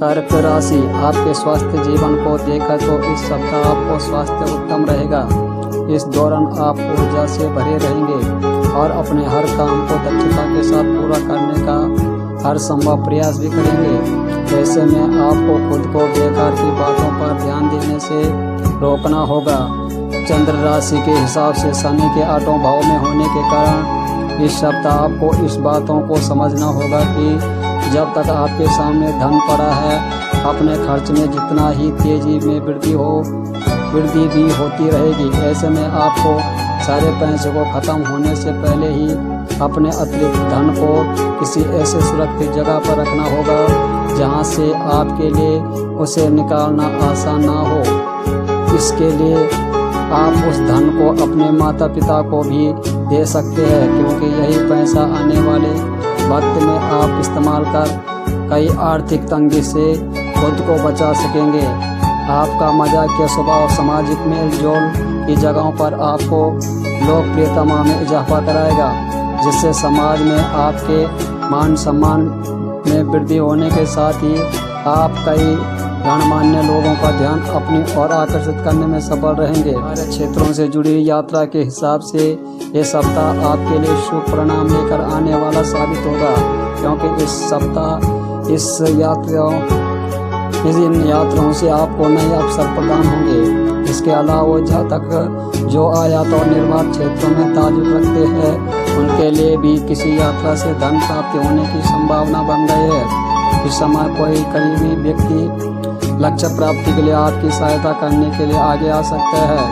कर्क राशि, आपके स्वास्थ्य जीवन को देखा तो इस सप्ताह आपको स्वास्थ्य उत्तम रहेगा। इस दौरान आप ऊर्जा से भरे रहेंगे और अपने हर काम को दक्षता के साथ पूरा करने का हर संभव प्रयास भी करेंगे। ऐसे में आपको खुद को बेकार की बातों पर ध्यान देने से रोकना होगा। चंद्र राशि के हिसाब से शनि के 8वें भाव में होने के कारण इस सप्ताह आपको इस बातों को समझना होगा कि जब तक आपके सामने धन पड़ा है, अपने खर्च में जितना ही तेजी में वृद्धि भी होती रहेगी। ऐसे में आपको सारे पैसे को खत्म होने से पहले ही अपने अतिरिक्त धन को किसी ऐसे सुरक्षित जगह पर रखना होगा जहां से आपके लिए उसे निकालना आसान ना हो। इसके लिए आप उस धन को अपने माता पिता को भी दे सकते हैं, क्योंकि यही पैसा आने वाले वक्त में आप इस्तेमाल कर कई आर्थिक तंगी से खुद को बचा सकेंगे। आपका मजाकिया स्वभाव सामाजिक मेल जोल की जगहों पर आपको लोकप्रियता में इजाफा कराएगा, जिससे समाज में आपके मान सम्मान में वृद्धि होने के साथ ही आप कई गणमान्य लोगों का ध्यान अपनी ओर आकर्षित करने में सफल रहेंगे। कार्य क्षेत्रों से जुड़ी यात्रा के हिसाब से ये सप्ताह आपके लिए शुभ परिणाम लेकर आने वाला साबित होगा, क्योंकि इस सप्ताह इन यात्राओं से आपको नए अवसर प्रदान होंगे। इसके अलावा जहाँ तक जो आयात और निर्यात क्षेत्रों में ताल्लुक रखते हैं, उनके लिए भी किसी यात्रा से धन प्राप्ति होने की संभावना बन गई है। इस समय कोई करीबी व्यक्ति लक्ष्य प्राप्ति के लिए आपकी सहायता करने के लिए आगे आ सकता है।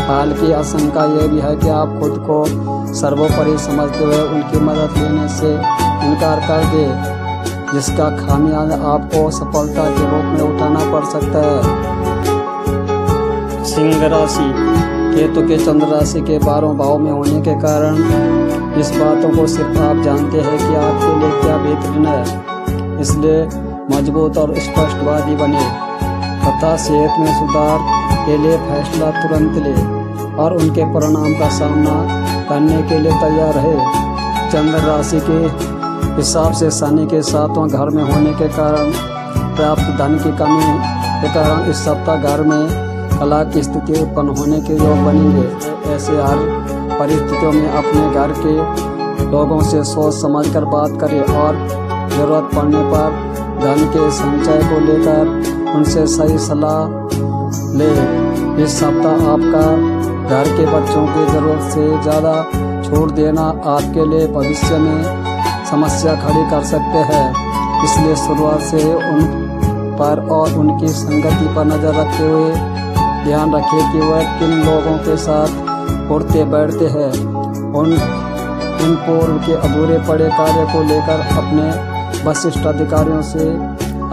हाल की आशंका यह भी है कि आप खुद को सर्वोपरि समझते हुए उनकी मदद लेने से इनकार कर दें, जिसका खामियाजा आपको सफलता के रूप में उठाना पड़ सकता है। सिंह राशि, केतु के चंद्र राशि के 12वें भाव में होने के कारण इस बातों को सिर्फ आप जानते हैं कि आपके लिए क्या बेहतरीन है। इसलिए मजबूत और स्पष्टवादी बने तथा सेहत में सुधार के लिए फैसला तुरंत ले और उनके परिणाम का सामना करने के लिए तैयार रहे। चंद्र राशि के हिसाब से शनि के 7वें घर में होने के कारण प्राप्त धन की कमी के कारण इस सप्ताह घर में कला की स्थिति उत्पन्न होने के योग बनेंगे। ऐसे हर परिस्थितियों में अपने घर के लोगों से सोच समझकर बात करें और जरूरत पड़ने पर धन के संचय को लेकर उनसे सही सलाह ले। इस सप्ताह आपका घर के बच्चों की ज़रूरत से ज़्यादा छूट देना आपके लिए भविष्य में समस्या खड़ी कर सकते हैं। इसलिए शुरुआत से उन पर और उनकी संगति पर नज़र रखते हुए ध्यान रखें कि वह किन लोगों के साथ उठते बैठते हैं। इन पूर्व के अधूरे पड़े कार्य को लेकर अपने वरिष्ठ अधिकारियों से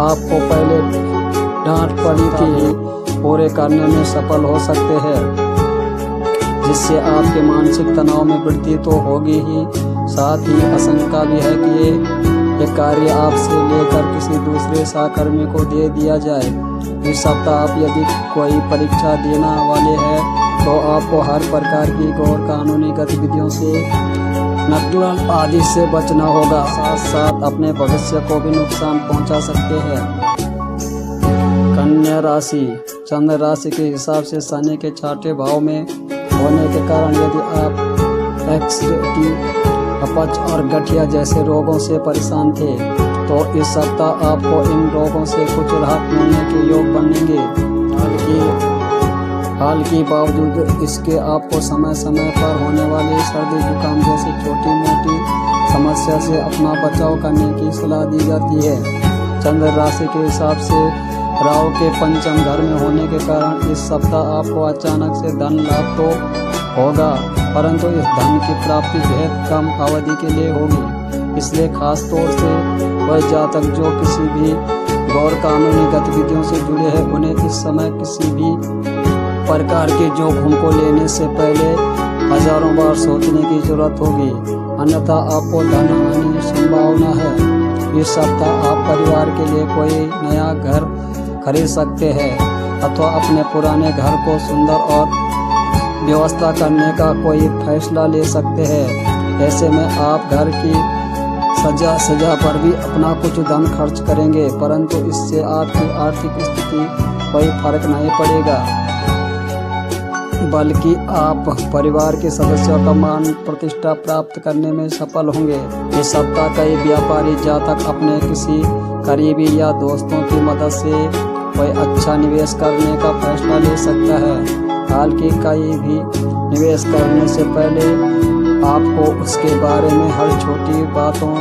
आपको पहले डांट पड़ी थी पूरे करने में सफल हो सकते हैं, जिससे आपके मानसिक तनाव में वृद्धि तो होगी ही, साथ ही आशंका भी है कि ये कार्य आपसे लेकर किसी दूसरे सहकर्मी को दे दिया जाए। इस सप्ताह आप यदि कोई परीक्षा देने वाले हैं तो आपको हर प्रकार की गैर कानूनी गतिविधियों से नकल आदि से बचना होगा। साथ साथ अपने भविष्य को भी नुकसान पहुंचा सकते हैं। कन्या राशि, चंद्र राशि के हिसाब से शनि के 6वें भाव में होने के कारण यदि आप एंग्जायटी, अपच और गठिया जैसे रोगों से परेशान थे तो इस सप्ताह आपको इन रोगों से कुछ राहत मिलने के योग बनेंगे। हाल के बावजूद इसके आपको समय समय पर होने वाली सर्दी जुकाम जैसी छोटी मोटी समस्या से अपना बचाव करने की सलाह दी जाती है। चंद्र राशि के हिसाब से राहु के 5वें घर में होने के कारण इस सप्ताह आपको अचानक से धन लाभ तो होगा, परंतु इस धन की प्राप्ति बेहद कम अवधि के लिए होगी। इसलिए खास तौर से वह जातक जो किसी भी गैर कानूनी गतिविधियों से जुड़े हैं, उन्हें इस समय किसी भी प्रकार के जोखिम को लेने से पहले हजारों बार सोचने की जरूरत होगी, अन्यथा आपको धन हानि संभावना है। इस सप्ताह आप परिवार के लिए कोई नया घर खरीद सकते हैं अथवा अपने पुराने घर को सुंदर और व्यवस्था करने का कोई फैसला ले सकते हैं। ऐसे में आप घर की सजा पर भी अपना कुछ धन खर्च करेंगे, परंतु इससे आपकी आर्थिक स्थिति कोई फर्क नहीं पड़ेगा, बल्कि आप परिवार के सदस्यों का मान प्रतिष्ठा प्राप्त करने में सफल होंगे। इस सप्ताह कई व्यापारी जातक अपने किसी करीबी या दोस्तों की मदद से कोई अच्छा निवेश करने का फैसला ले सकता है। हालांकि कहीं भी निवेश करने से पहले आपको उसके बारे में हर छोटी बातों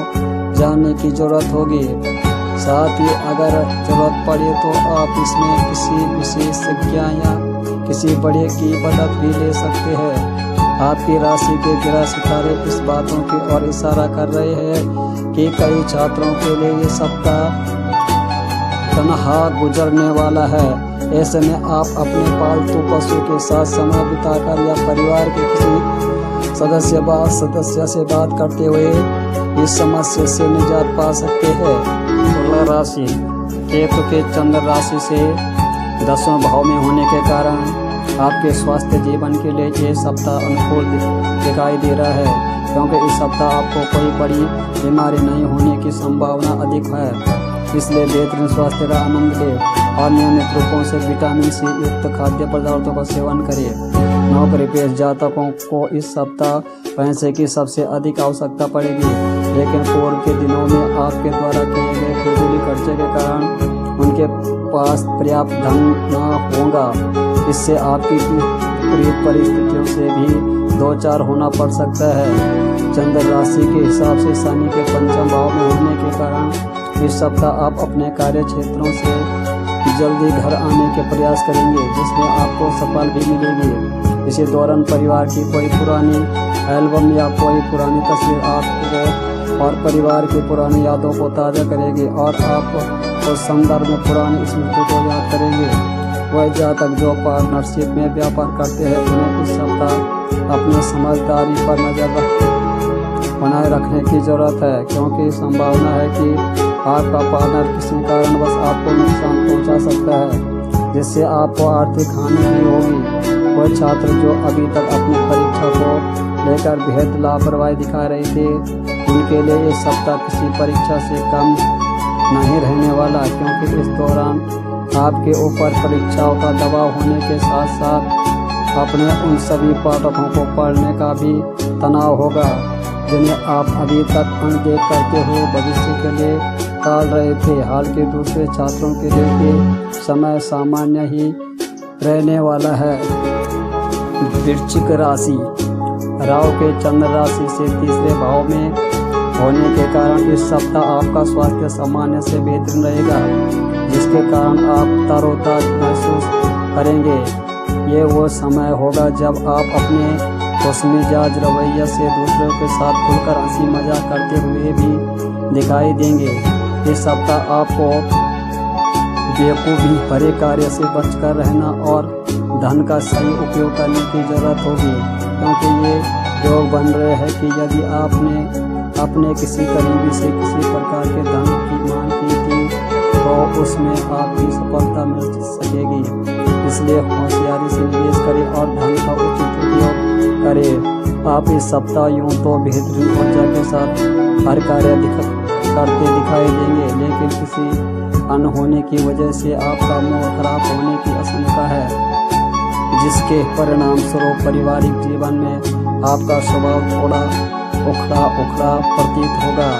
जानने की जरूरत होगी। साथ ही अगर जरूरत पड़े तो आप इसमें किसी विशेषज्ञ या किसी बड़े की मदद भी ले सकते हैं। आपकी राशि के ग्रह सितारे इस बातों की ओर इशारा कर रहे हैं कि कई छात्रों के लिए ये सप्ताह तनहा गुजरने वाला है। ऐसे में आप अपने पालतू पशु के साथ समय बिताकर या परिवार के किसी सदस्य से बात करते हुए इस समस्या से निजात पा सकते हैं। तुला राशि, केतु के चंद्र राशि से 10वें भाव में होने के कारण आपके स्वास्थ्य जीवन के लिए ये सप्ताह अनुकूल दिखाई दे रहा है, क्योंकि इस सप्ताह आपको कोई बड़ी बीमारी नहीं होने की संभावना अधिक है। इसलिए बेहतरीन स्वास्थ्य का आनंद लें और नियमित रूपों से विटामिन सी युक्त खाद्य पदार्थों का सेवन करें। नौकरी पेश जातकों को इस सप्ताह पैसे की सबसे अधिक आवश्यकता पड़ेगी, लेकिन पूर्व के दिनों में आपके द्वारा किए गए फिजूली खर्चे के कारण उनके पास पर्याप्त धन न होगा। इससे आपकी विपरीत परिस्थितियों से भी दो चार होना पड़ सकता है। चंद्र राशि के हिसाब से शनि के पंचम भाव में होने के कारण इस सप्ताह आप अपने कार्य क्षेत्रों से जल्दी घर आने के प्रयास करेंगे, जिसमें आपको सफल भी मिलेगी। इसी दौरान परिवार की कोई पुरानी एल्बम या कोई पुरानी तस्वीर आपको और परिवार की पुरानी यादों को ताज़ा करेगी और आप उस संदर्भ में पुरानी स्मृति को याद करेंगे। वह जातक जो पार्टनरशिप में व्यापार करते हैं उन्हें इस सप्ताह अपनी समझदारी पर नजर बनाए रखने की जरूरत है, क्योंकि संभावना है कि आपका पार्टनर किसी कारणवश आपको नुकसान पहुंचा सकता है, जिससे आपको आर्थिक हानि भी होगी। वह छात्र जो अभी तक अपनी परीक्षा को लेकर बेहद लापरवाही दिखा रहे थे, उनके लिए ये सप्ताह किसी परीक्षा से कम नहीं रहने वाला, क्योंकि इस दौरान आपके ऊपर परीक्षाओं का दबाव होने के साथ साथ अपने उन सभी पाठकों को पढ़ने का भी तनाव होगा जिन्हें आप अभी तक अनदेख करते हुए भविष्य के लिए टाल रहे थे। हाल के दूसरे छात्रों के लिए ये समय सामान्य ही रहने वाला है। वृश्चिक राशि, राहु के चंद्र राशि से तीसरे भाव में होने के कारण इस सप्ताह आपका स्वास्थ्य सामान्य से बेहतर रहेगा, जिसके कारण आप तरोताजा महसूस करेंगे। ये वो समय होगा जब आप अपने खुशमिजाज रवैया से दूसरों के साथ खुलकर हंसी मजाक करते हुए भी दिखाई देंगे। इस सप्ताह आपको बेवकूफ़ी भरे कार्य से बचकर रहना और धन का सही उपयोग करने की जरूरत होगी, क्योंकि ये योग बन रहे हैं कि यदि आपने अपने किसी करीबी से किसी प्रकार के धन की मांग की थी तो उसमें आपकी सफलता मिल सकेगी। इसलिए होशियारी से निवेश करें और धन का उचित उपयोग करें। आप इस सप्ताह यूँ तो बेहतरीन ऊर्जा के साथ हर कार्य करते दिखाई देंगे, लेकिन किसी अनहोनी की वजह से आपका मूड खराब होने की आशंका है, जिसके परिणाम स्वरूप पारिवारिक जीवन में आपका स्वभाव थोड़ा उखड़ा प्रतीत होगा।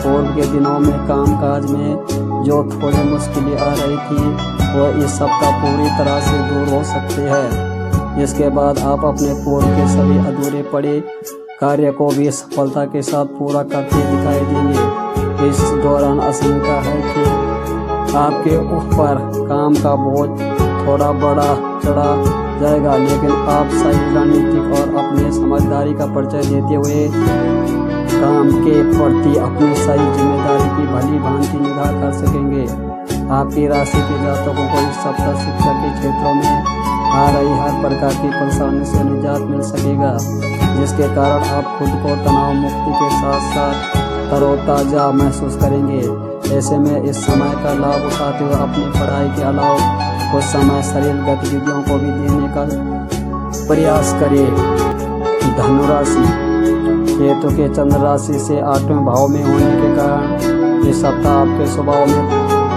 पूर्व के दिनों में कामकाज में जो थोड़ी मुश्किलें आ रही थी वह इस सप्ताह पूरी तरह से दूर हो सकती है। इसके बाद आप अपने पूर्व के सभी अधूरे पड़े कार्य को भी सफलता के साथ पूरा करते दिखाई देंगे। इस दौरान आशंका है कि आपके ऊपर काम का बोझ थोड़ा बड़ा चढ़ा जाएगा, लेकिन आप सही रणनीतिक और अपने समझदारी का परिचय देते हुए काम के प्रति अपनी सही जिम्मेदारी की भली भांति निगाह कर सकेंगे। आपकी राशि के जातकों को इस सप्ताह शिक्षा के क्षेत्रों में आ रही हर प्रकार की परेशानी से निजात मिल सकेगा, जिसके कारण आप खुद को तनाव मुक्ति के साथ साथ तरोताजा महसूस करेंगे। ऐसे में इस समय का लाभ उठाते हुए अपनी पढ़ाई के अलावा कुछ समय शारीरिक गतिविधियों को भी देने का प्रयास करें। धनुराशि, केतु के चंद्र राशि से 8वें भाव में होने के कारण इस सप्ताह आपके स्वभाव में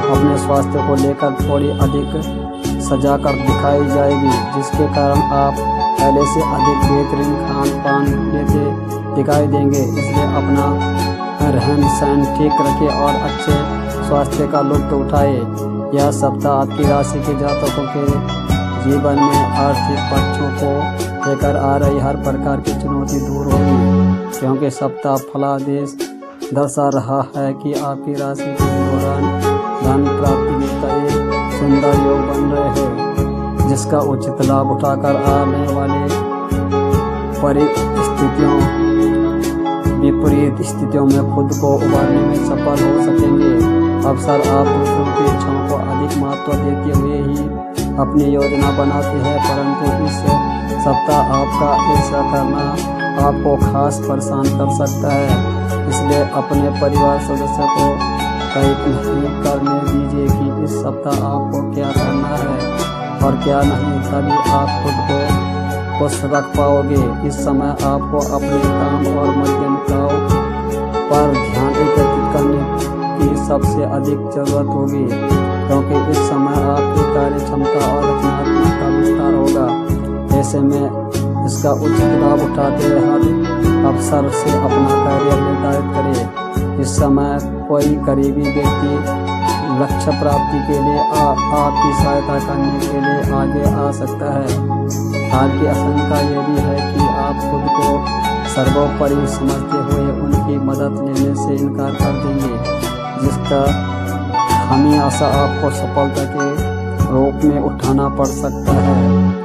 अपने स्वास्थ्य को लेकर थोड़ी अधिक सजाकर दिखाई जाएगी, जिसके कारण आप पहले से अधिक बेहतरीन खान पान लेते दिखाई देंगे। इसलिए अपना रहन सहन ठीक रखें और अच्छे स्वास्थ्य का लुत्फ उठाए। यह सप्ताह आपकी राशि के जातकों के जीवन में आर्थिक पक्षों को लेकर आ रही हर प्रकार की चुनौती दूर होगी, क्योंकि सप्ताह फलादेश दर्शा रहा है कि आपकी राशि के दौरान धन प्राप्ति का एक सुंदर योग बन रहे हैं, जिसका उचित लाभ उठाकर आने वाले विपरीत स्थितियों में खुद को उबारने में सफल हो सकेंगे। अवसर आप दूसरों की इच्छाओं को अधिक महत्व देते हुए ही अपनी योजना बनाते हैं, परंतु इस सप्ताह आपका ऐसा करना आपको खास परेशान कर सकता है। इसलिए अपने परिवार सदस्य को तय नहीं करने दीजिए कि इस सप्ताह आपको क्या करना है और क्या नहीं, तभी आप खुद को खुश रख पाओगे। इस समय आपको अपने काम और मध्यमताओं पर ध्यान एकत्रित करने की सबसे अधिक जरूरत होगी, क्योंकि इस समय आपकी कार्य क्षमता और रचनात्मकता का विस्तार होगा। ऐसे में इसका उचित लाभ उठाते हुए हर अवसर से अपना कार्य निर्धारित करें। इस समय कोई करीबी व्यक्ति लक्ष्य प्राप्ति के लिए आपकी सहायता करने के लिए आगे आ सकता है। हाल की आशंका ये भी है कि आप खुद को सर्वोपरि समझते हुए उनकी मदद लेने से इनकार कर देंगे, जिसका हमेशा आपको सफलता के रूप में उठाना पड़ सकता है।